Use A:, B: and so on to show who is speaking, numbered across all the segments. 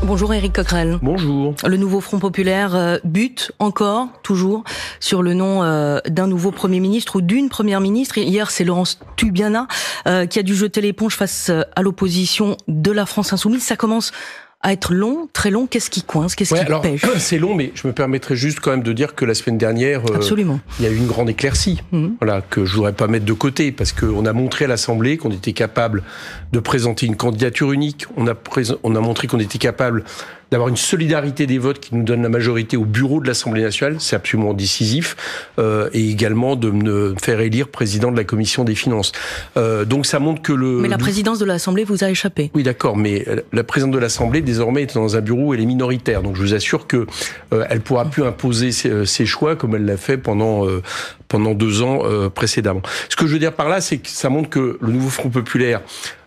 A: Bonjour Éric Coquerel.
B: Bonjour.
A: Le nouveau Front Populaire bute toujours sur le nom d'un nouveau Premier ministre ou d'une Première ministre. Hier, c'est Laurence Tubiana qui a dû jeter l'éponge face à l'opposition de la France Insoumise. Ça commence à être long, très long. Qu'est-ce qui coince? Qu'est-ce qui pêche?
B: C'est long, mais je me permettrais juste quand même de dire que la semaine dernière, il y a eu une grande éclaircie, voilà, que je voudrais pas mettre de côté, parce qu'on a montré à l'Assemblée qu'on était capable de présenter une candidature unique. On a montré qu'on était capable d'avoir une solidarité des votes qui nous donne la majorité au bureau de l'Assemblée nationale, c'est absolument décisif, et également de me faire élire président de la Commission des finances. Donc ça montre que
A: Mais la présidence de l'Assemblée vous a échappé.
B: Oui, d'accord, mais la présidente de l'Assemblée désormais est dans un bureau où elle est minoritaire, donc je vous assure que elle pourra plus imposer ses choix comme elle l'a fait pendant 2 ans précédemment. Ce que je veux dire par là, c'est que ça montre que le nouveau Front Populaire,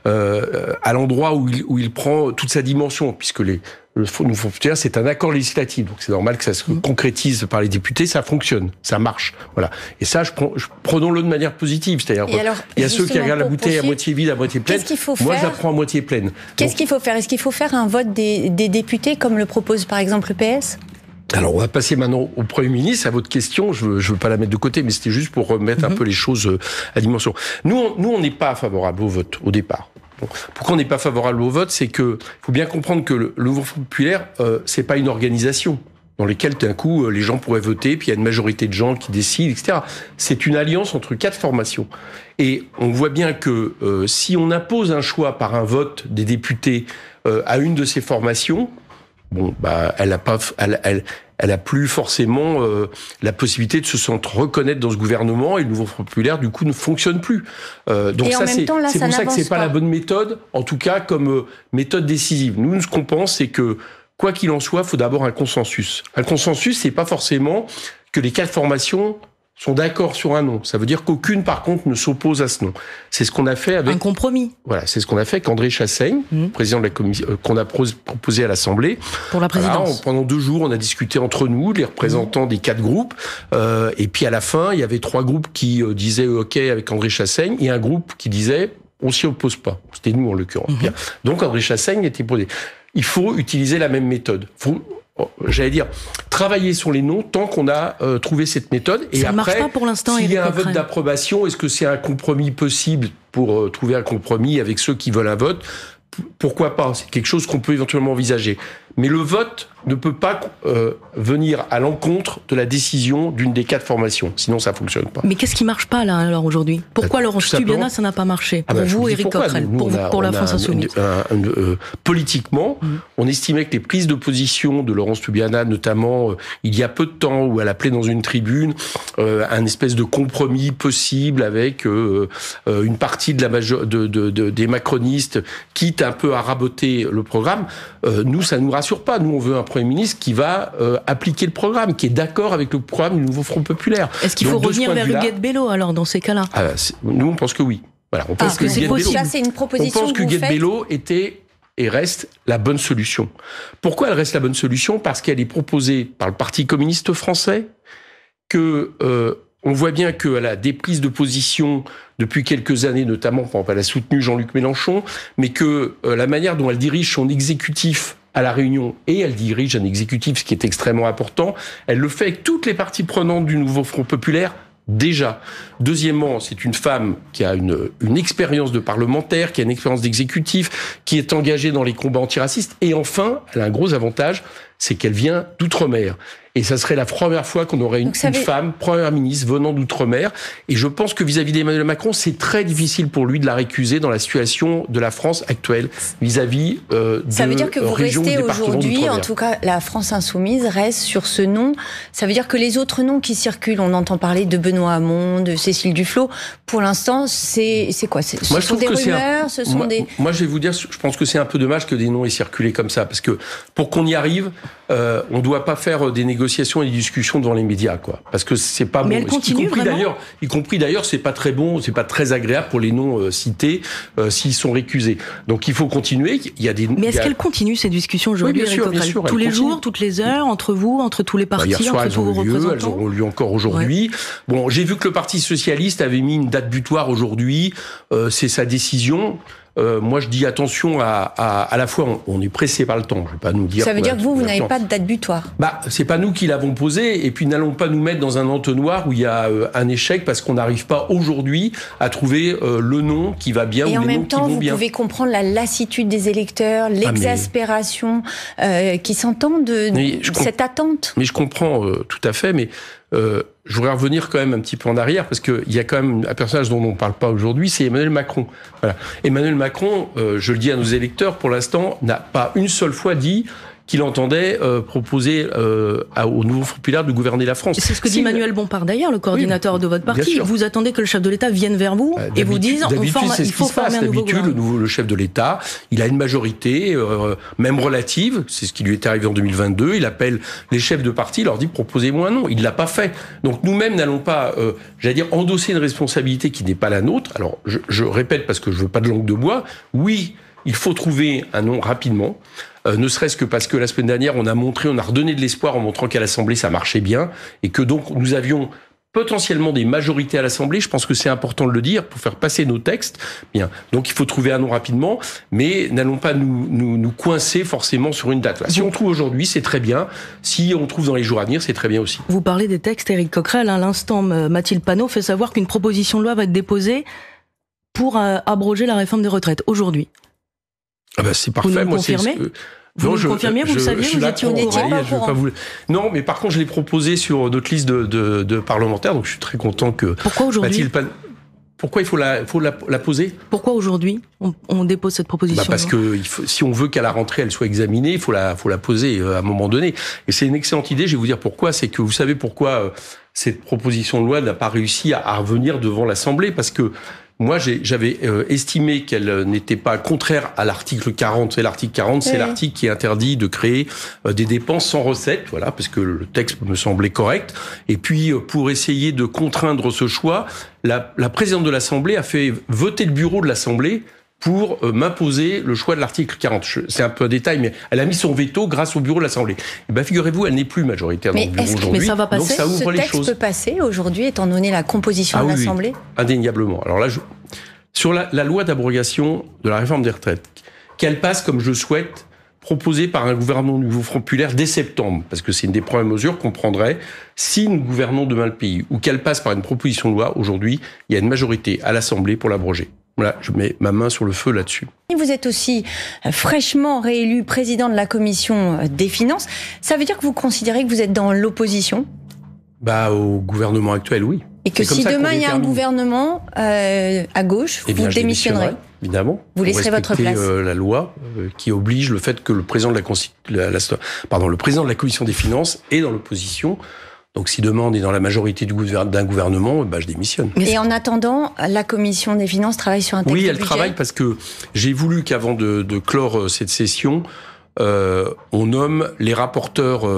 B: à l'endroit où il prend toute sa dimension, puisque le nouveau Front Populaire, c'est un accord législatif, donc c'est normal que ça se concrétise par les députés, ça fonctionne, ça marche, voilà. Et ça, prenons-le de manière positive, c'est-à-dire il y a ceux qui regardent la bouteille à moitié vide, à moitié pleine. Moi, je la prends à moitié pleine.
C: Qu'est-ce qu'il faut faire? Est-ce qu'il faut faire un vote des députés, comme le propose par exemple le PS?
B: Alors, on va passer maintenant au Premier ministre. À votre question, je veux pas la mettre de côté, mais c'était juste pour remettre un peu les choses à dimension. Nous, on n'est pas favorable au vote, au départ. Bon. Pourquoi on n'est pas favorable au vote? C'est que, faut bien comprendre que le Nouveau Front Populaire, c'est pas une organisation dans laquelle, d'un coup, les gens pourraient voter, puis il y a une majorité de gens qui décident, etc. C'est une alliance entre 4 formations. Et on voit bien que si on impose un choix par un vote des députés à une de ces formations, bon, bah, elle a plus forcément la possibilité de se sentir reconnaître dans ce gouvernement, et le Nouveau Front Populaire, du coup, ne fonctionne plus. Donc ça, c'est pour ça que c'est pas la bonne méthode, en tout cas comme méthode décisive. Nous, ce qu'on pense, c'est que quoi qu'il en soit, il faut d'abord un consensus. Un consensus, c'est pas forcément que les 4 formations sont d'accord sur un nom. Ça veut dire qu'aucune, par contre, ne s'oppose à ce nom. C'est ce qu'on a fait avec...
A: Un compromis.
B: Voilà, c'est ce qu'on a fait avec André Chassaigne, président de la commission, qu'on a proposé à l'Assemblée.
A: Pour la présidence.
B: Voilà, pendant 2 jours, on a discuté entre nous, les représentants des 4 groupes. Et puis à la fin, il y avait 3 groupes qui disaient OK avec André Chassaigne, et un groupe qui disait on s'y oppose pas. C'était nous, en l'occurrence. Bien. Donc André Chassaigne était posé. Il faut utiliser la même méthode. J'allais dire, travailler sur les noms tant qu'on a trouvé cette méthode. Et
A: ça
B: après,
A: marche pas pour l'instant,
B: s'il y a un vote d'approbation, est-ce que c'est un compromis possible pour trouver un compromis avec ceux qui veulent un vote? Pourquoi pas? C'est quelque chose qu'on peut éventuellement envisager. Mais le vote ne peut pas venir à l'encontre de la décision d'une des 4 formations. Sinon, ça fonctionne pas.
A: Mais qu'est-ce qui marche pas, là, alors, aujourd'hui? Pourquoi Laurence Tubiana, ça n'a pas marché? Pour vous, Éric Coquerel, pour la France Insoumise.
B: Politiquement, on estimait que les prises de position de Laurence Tubiana, notamment il y a peu de temps, où elle appelait dans une tribune un espèce de compromis possible avec une partie de des macronistes, quitte un peu à raboter le programme, nous, ça nous rassure pas. Nous, on veut un Premier ministre qui va appliquer le programme, qui est d'accord avec le programme du Nouveau Front Populaire.
A: Est-ce qu'il faut revenir vers Huguette Bello, alors, dans ces cas-là?
B: Nous, on pense que oui. Voilà, on pense que
C: c'est possible. C'est une proposition.
B: On pense que Huguette Bello était et reste la bonne solution. Pourquoi elle reste la bonne solution? Parce qu'elle est proposée par le Parti communiste français, que on voit bien qu'elle a des prises de position depuis quelques années, notamment, elle a soutenu Jean-Luc Mélenchon, mais que la manière dont elle dirige son exécutif à La Réunion, et elle dirige un exécutif, ce qui est extrêmement important, elle le fait avec toutes les parties prenantes du Nouveau Front Populaire, déjà. Deuxièmement, c'est une femme qui a une expérience de parlementaire, qui a une expérience d'exécutif, qui est engagée dans les combats antiracistes. Et enfin, elle a un gros avantage, c'est qu'elle vient d'outre-mer. Et ça serait la première fois qu'on aurait une femme première ministre venant d'outre-mer. Et je pense que vis-à-vis d'Emmanuel Macron, c'est très difficile pour lui de la récuser dans la situation de la France actuelle vis-à-vis
C: ça veut dire que vous restez aujourd'hui, en tout cas la France Insoumise reste sur ce nom. Ça veut dire que les autres noms qui circulent, on entend parler de Benoît Hamon, de Cécile Duflot, pour l'instant, c'est quoi? Ce sont des rumeurs, ce sont des...
B: Moi, je vais vous dire, je pense que c'est un peu dommage que des noms aient circulé comme ça, parce que pour qu'on y arrive, on ne doit pas faire des négociations et des discussions devant les médias, quoi. Parce que c'est pas bon.
A: Mais elle continue vraiment.
B: Y compris d'ailleurs, c'est pas très bon, c'est pas très agréable pour les noms cités s'ils sont récusés. Donc il faut continuer. Il y a des.
A: Mais est-ce qu'elle continue ces discussions aujourd'hui,
B: oui, bien sûr,
A: tous les jours, toutes les heures, entre vous, entre tous les partis,
B: hier soir,
A: entre tous vos représentants?
B: Elles auront lieu encore aujourd'hui. Ouais. Bon, j'ai vu que le Parti socialiste avait mis une date butoir aujourd'hui. C'est sa décision. moi je dis attention à la fois on est pressé par le temps. Je vais pas nous dire.
C: Ça veut dire que vous n'avez pas de date butoir.
B: C'est pas nous qui l'avons posé, et puis n'allons pas nous mettre dans un entonnoir où il y a un échec parce qu'on n'arrive pas aujourd'hui à trouver le nom qui va bien.
C: Et
B: ou
C: en
B: les
C: même
B: noms
C: temps,
B: qui vont
C: vous
B: bien.
C: pouvez comprendre la lassitude des électeurs, l'exaspération qui s'entend de cette attente.
B: Mais je comprends tout à fait, mais je voudrais revenir quand même un petit peu en arrière, parce qu'il y a quand même un personnage dont on ne parle pas aujourd'hui, c'est Emmanuel Macron. Voilà. Emmanuel Macron, je le dis à nos électeurs, pour l'instant, n'a pas une seule fois dit qu'il entendait proposer au nouveau Front populaire de gouverner la France.
A: C'est ce que dit Manuel Bompard d'ailleurs, le coordinateur de votre parti. Vous attendez que le chef de l'État vienne vers vous et vous dise il faut former un nouveau gouvernement.
B: Le chef de l'État, il a une majorité, même relative, c'est ce qui lui est arrivé en 2022, il appelle les chefs de parti, il leur dit proposez-moi un nom. Il ne l'a pas fait. Donc nous-mêmes n'allons pas, endosser une responsabilité qui n'est pas la nôtre. Alors je répète parce que je veux pas de langue de bois, oui, il faut trouver un nom rapidement. Ne serait-ce que parce que la semaine dernière, on a redonné de l'espoir en montrant qu'à l'Assemblée, ça marchait bien, et que donc nous avions potentiellement des majorités à l'Assemblée. Je pense que c'est important de le dire pour faire passer nos textes. Bien. Donc il faut trouver un nom rapidement, mais n'allons pas nous coincer forcément sur une date. Si on trouve aujourd'hui, c'est très bien. Si on trouve dans les jours à venir, c'est très bien aussi.
A: Vous parlez des textes, Éric Coquerel. À l'instant, Mathilde Panot fait savoir qu'une proposition de loi va être déposée pour abroger la réforme des retraites aujourd'hui.
B: C'est parfait.
A: Vous nous confirmez ? Vous le confirmiez, vous le saviez, vous étiez au courant.
B: Non, mais par contre, je l'ai proposé sur notre liste de parlementaires, donc je suis très content que...
A: Pourquoi aujourd'hui ?
B: Pourquoi il faut la poser ?
A: Pourquoi aujourd'hui on dépose cette proposition ?
B: Parce que si on veut qu'à la rentrée elle soit examinée, il faut la poser à un moment donné. Et c'est une excellente idée. Je vais vous dire pourquoi. C'est que vous savez pourquoi cette proposition de loi n'a pas réussi à revenir devant l'Assemblée, parce que moi, j'avais estimé qu'elle n'était pas contraire à l'article 40. C'est l'article 40, c'est l'article qui interdit de créer des dépenses sans recette, voilà, parce que le texte me semblait correct. Et puis, pour essayer de contraindre ce choix, la présidente de l'Assemblée a fait voter le bureau de l'Assemblée pour m'imposer le choix de l'article 40. C'est un peu un détail, mais elle a mis son veto grâce au bureau de l'Assemblée. Et ben, figurez-vous, elle n'est plus majoritaire dans le bureau aujourd'hui.
A: Mais ça va passer.
B: Donc ça ouvre les choses.
C: Ce texte peut passer aujourd'hui, étant donné la composition de l'Assemblée ?
B: Oui, indéniablement. Alors là, sur la loi d'abrogation de la réforme des retraites, qu'elle passe, comme je le souhaite, proposée par un gouvernement nouveau Front populaire dès septembre, parce que c'est une des premières mesures qu'on prendrait si nous gouvernons demain le pays, ou qu'elle passe par une proposition de loi, aujourd'hui, il y a une majorité à l'Assemblée pour l'abroger. Voilà, je mets ma main sur le feu là-dessus.
C: Vous êtes aussi fraîchement réélu président de la Commission des Finances. Ça veut dire que vous considérez que vous êtes dans l'opposition ?
B: Au gouvernement actuel, oui.
C: Et que si demain il y a un gouvernement à gauche, vous démissionnerez ?
B: Évidemment.
C: Vous laisserez votre place.
B: La loi qui oblige le fait que le président de le président de la Commission des Finances est dans l'opposition. Donc si demain on est dans la majorité d'un gouvernement, je démissionne.
C: Et en attendant, la Commission des Finances travaille sur un texte de budget ?
B: Oui, elle travaille parce que j'ai voulu qu'avant de clore cette session, on nomme les rapporteurs,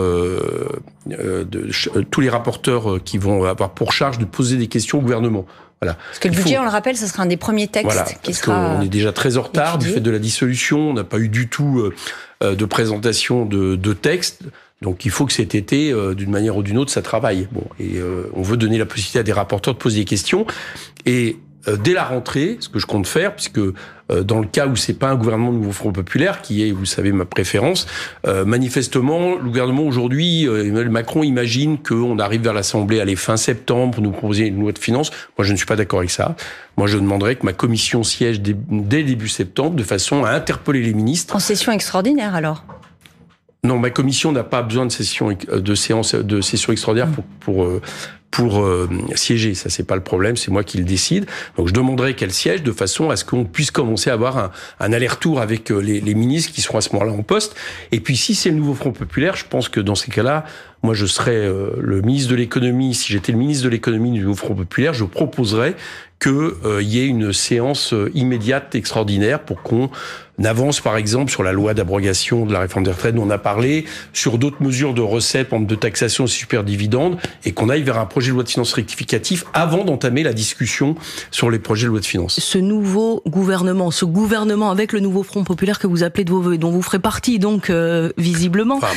B: tous les rapporteurs qui vont avoir pour charge de poser des questions au gouvernement. Voilà.
C: Parce que le budget, on le rappelle, ce sera un des premiers textes qui sera...
B: On est déjà très en retard du fait de la dissolution. On n'a pas eu du tout de présentation de texte. Donc il faut que cet été, d'une manière ou d'une autre, ça travaille. On veut donner la possibilité à des rapporteurs de poser des questions. Et dès la rentrée, ce que je compte faire, puisque dans le cas où c'est pas un gouvernement nouveau Front populaire, qui est, vous savez, ma préférence, manifestement, le gouvernement aujourd'hui, Emmanuel Macron imagine qu'on arrive vers l'Assemblée, fin septembre, pour nous proposer une loi de finances. Moi, je ne suis pas d'accord avec ça. Moi, je demanderais que ma commission siège dès début septembre, de façon à interpeller les ministres.
C: En session extraordinaire, alors ?
B: Non, ma commission n'a pas besoin de session extraordinaire pour siéger. Ça, c'est pas le problème, c'est moi qui le décide. Donc, je demanderai qu'elle siège de façon à ce qu'on puisse commencer à avoir un aller-retour avec les ministres qui seront à ce moment-là en poste. Et puis, si c'est le nouveau Front populaire, je pense que dans ces cas-là, moi, je serais le ministre de l'économie. Si j'étais le ministre de l'économie du nouveau Front populaire, je proposerais qu'il y ait une séance immédiate extraordinaire pour qu'on avance, par exemple, sur la loi d'abrogation de la réforme des retraites dont on a parlé, sur d'autres mesures de recettes, par exemple de taxation super dividende, et qu'on aille vers un projet de loi de finances rectificatif avant d'entamer la discussion sur les projets de loi de finances.
A: Ce nouveau gouvernement, avec le nouveau Front populaire que vous appelez de vos vœux, dont vous ferez partie donc visiblement.
B: Enfin,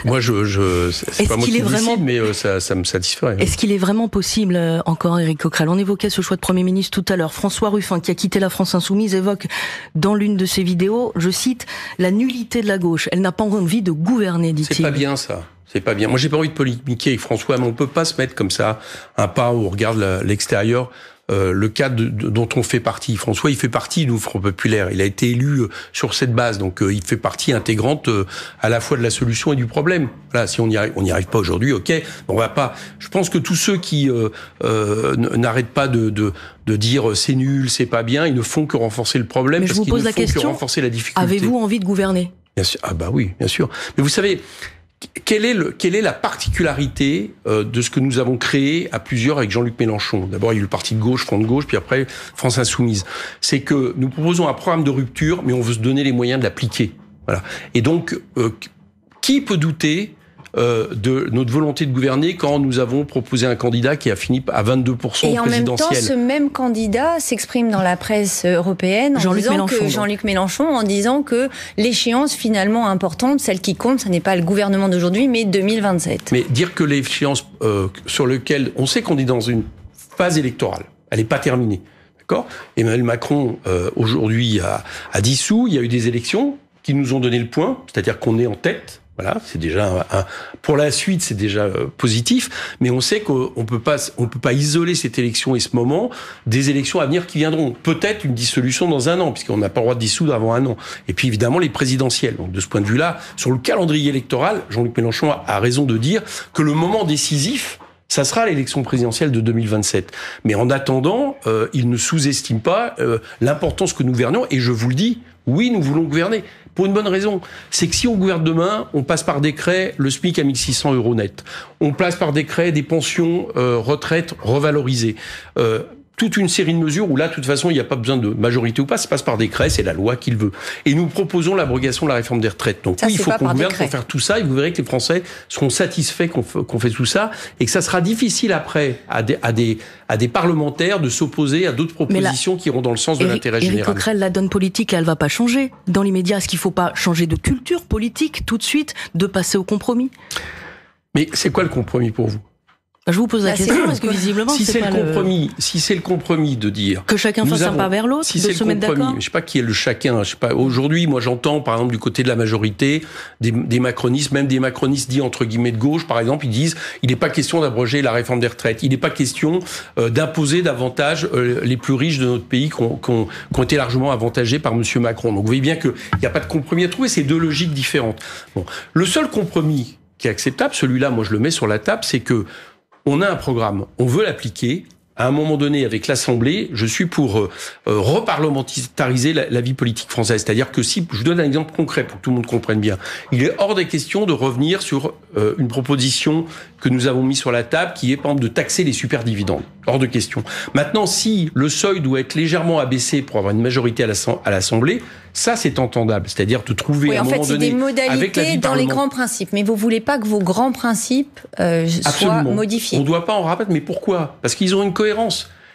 B: moi c'est pas moi qui décide, mais ça me satisferait.
A: Est-ce qu'il est vraiment possible, encore Éric Coquerel, on évoquait ce choix de Premier ministre tout à l'heure, François Ruffin, qui a quitté la France Insoumise, évoque dans l'une de ses vidéos, je cite, la nullité de la gauche. Elle n'a pas envie de gouverner, dit-il.
B: C'est pas bien ça. C'est pas bien. Moi, j'ai pas envie de polémiquer avec François, mais on peut pas se mettre comme ça un pas où on regarde l'extérieur. Le cadre dont on fait partie. François, il fait partie du Front populaire. Il a été élu sur cette base, donc il fait partie intégrante à la fois de la solution et du problème. Voilà, si on n'y arrive pas aujourd'hui, ok. On va pas. Je pense que tous ceux qui n'arrêtent pas de dire c'est nul, c'est pas bien, ils ne font que renforcer le problème.
A: Mais je vous pose la question.
B: Que renforcer la difficulté.
A: Avez-vous envie de gouverner ?
B: Bien sûr. Ah bah oui, bien sûr. Mais vous savez. Quelle est la particularité de ce que nous avons créé à plusieurs avec Jean-Luc Mélenchon ? D'abord, il y a eu le parti de gauche, Front de gauche, puis après France Insoumise. C'est que nous proposons un programme de rupture, mais on veut se donner les moyens de l'appliquer. Voilà. Et donc, qui peut douter de notre volonté de gouverner quand nous avons proposé un candidat qui a fini à 22% présidentiel.
C: Et en même temps, ce même candidat s'exprime dans la presse européenne Jean-Luc Mélenchon, en disant que l'échéance finalement importante, celle qui compte, ce n'est pas le gouvernement d'aujourd'hui, mais 2027.
B: Mais dire que l'échéance sur laquelle on sait qu'on est dans une phase électorale, elle n'est pas terminée, d'accord ? Emmanuel Macron aujourd'hui a dissous, il y a eu des élections qui nous ont donné le point, c'est-à-dire qu'on est en tête. Voilà, c'est déjà pour la suite, c'est déjà positif, mais on sait qu'on peut pas isoler cette élection et ce moment des élections à venir qui viendront. Peut-être une dissolution dans un an, puisqu'on n'a pas le droit de dissoudre avant un an. Et puis évidemment les présidentielles. Donc de ce point de vue-là, sur le calendrier électoral, Jean-Luc Mélenchon a raison de dire que le moment décisif, ça sera l'élection présidentielle de 2027. Mais en attendant, il ne sous-estime pas l'importance que nous gouvernons. Et je vous le dis, oui, nous voulons gouverner. Pour une bonne raison. C'est que si on gouverne demain, on passe par décret le SMIC à 1 600 € net. On place par décret des pensions retraite revalorisées. Toute une série de mesures où là, de toute façon, il n'y a pas besoin de majorité ou pas, ça passe par décret, c'est la loi qui le veut. Et nous proposons l'abrogation de la réforme des retraites. Donc oui, il faut qu'on gouverne pour faire tout ça, et vous verrez que les Français seront satisfaits qu'on fait tout ça, et que ça sera difficile après à des parlementaires de s'opposer à d'autres propositions qui iront dans le sens de l'intérêt général.
A: Éric Coquerel, la donne politique, elle va pas changer. Dans l'immédiat, est-ce qu'il faut pas changer de culture politique tout de suite, de passer au compromis ?
B: Mais c'est quoi le compromis pour vous ?
A: Je vous pose la question parce que visiblement
B: si c'est le compromis de dire
A: que chacun fasse un pas vers l'autre, de se mettre d'accord.
B: Je sais pas qui est le chacun. Je sais pas. Aujourd'hui, moi, j'entends par exemple du côté de la majorité des macronistes, même des macronistes dits entre guillemets de gauche, par exemple, ils disent il n'est pas question d'abroger la réforme des retraites. Il n'est pas question d'imposer davantage les plus riches de notre pays qui ont été largement avantagés par Monsieur Macron. Donc vous voyez bien qu'il n'y a pas de compromis à trouver. C'est deux logiques différentes. Bon, le seul compromis qui est acceptable, celui-là, moi je le mets sur la table, c'est que on a un programme, on veut l'appliquer. À un moment donné, avec l'Assemblée, je suis pour reparlementariser la vie politique française. C'est-à-dire que si, je vous donne un exemple concret pour que tout le monde comprenne bien, il est hors des questions de revenir sur une proposition que nous avons mise sur la table, qui est par exemple de taxer les superdividendes. Hors de question. Maintenant, si le seuil doit être légèrement abaissé pour avoir une majorité à l'Assemblée, ça c'est entendable. C'est-à-dire de trouver à un moment donné,
C: des modalités dans les grands principes. Mais vous voulez pas que vos grands principes soient modifiés.
B: On ne doit pas en rabattre. Mais pourquoi ? Parce qu'ils ont une cohérence.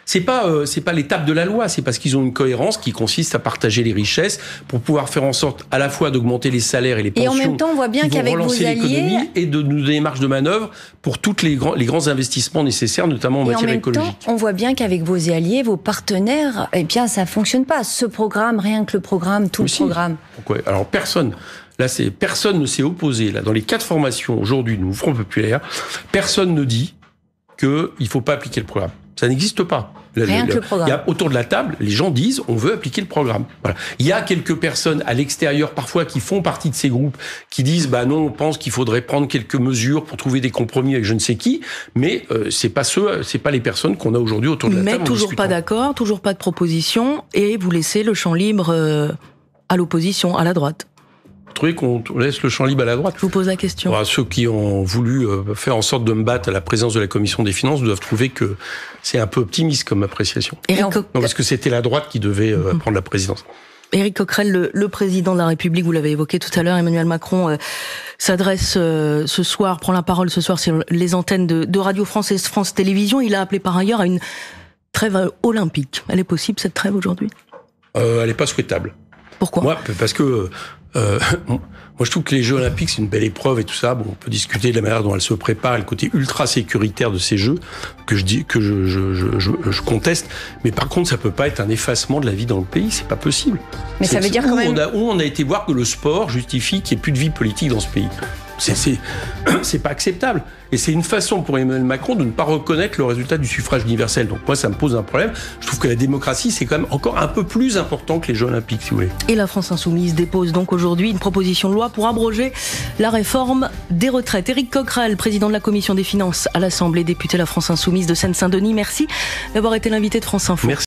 B: C'est pas l'étape de la loi, c'est parce qu'ils ont une cohérence qui consiste à partager les richesses pour pouvoir faire en sorte à la fois d'augmenter les salaires et les pensions.
C: Et en même temps, on voit bien qu'avec vos alliés
B: et de nous donner des marges de manœuvre pour tous les grands investissements nécessaires, notamment en matière écologique.
C: Et en même temps, on voit bien qu'avec vos alliés, vos partenaires, eh bien, ça fonctionne pas. Ce programme, rien que le programme, tout le programme.
B: Ouais. Alors personne ne s'est opposé là dans les 4 formations aujourd'hui du Front populaire. Personne ne dit qu'il faut pas appliquer le programme. Ça n'existe pas.
C: Rien que le programme.
B: Il y a, autour de la table, les gens disent on veut appliquer le programme. Voilà. Il y a quelques personnes à l'extérieur parfois qui font partie de ces groupes qui disent non, on pense qu'il faudrait prendre quelques mesures pour trouver des compromis avec je ne sais qui, mais c'est pas les personnes qu'on a aujourd'hui autour de la table.
A: Mais toujours pas d'accord, toujours pas de proposition, et vous laissez le champ libre à l'opposition, à la droite.
B: Vous trouvez qu'on laisse le champ libre à la droite ?
A: Je vous pose la question.
B: Alors, ceux qui ont voulu faire en sorte de me battre à la présidence de la Commission des Finances doivent trouver que c'est un peu optimiste comme appréciation. Non, parce que c'était la droite qui devait prendre la présidence.
A: Éric Coquerel, le président de la République, vous l'avez évoqué tout à l'heure, Emmanuel Macron, s'adresse ce soir, prend la parole ce soir sur les antennes de Radio France et France Télévisions. Il a appelé par ailleurs à une trêve olympique. Elle est possible, cette trêve, aujourd'hui ?
B: Elle n'est pas souhaitable.
A: Pourquoi ?
B: Moi, parce que moi, je trouve que les Jeux Olympiques, c'est une belle épreuve et tout ça. Bon, on peut discuter de la manière dont elle se prépare et le côté ultra sécuritaire de ces Jeux que je conteste. Mais par contre, ça peut pas être un effacement de la vie dans le pays. C'est pas possible.
C: Mais ça veut dire quand même
B: où on a été voir que le sport justifie qu'il n'y ait plus de vie politique dans ce pays. C'est pas acceptable. Et c'est une façon pour Emmanuel Macron de ne pas reconnaître le résultat du suffrage universel. Donc moi, ça me pose un problème. Je trouve que la démocratie, c'est quand même encore un peu plus important que les Jeux Olympiques, si vous voulez.
A: Et la France Insoumise dépose donc aujourd'hui une proposition de loi pour abroger la réforme des retraites. Éric Coquerel, président de la Commission des Finances à l'Assemblée, député de la France Insoumise de Seine-Saint-Denis, merci d'avoir été l'invité de France Info.
B: Merci.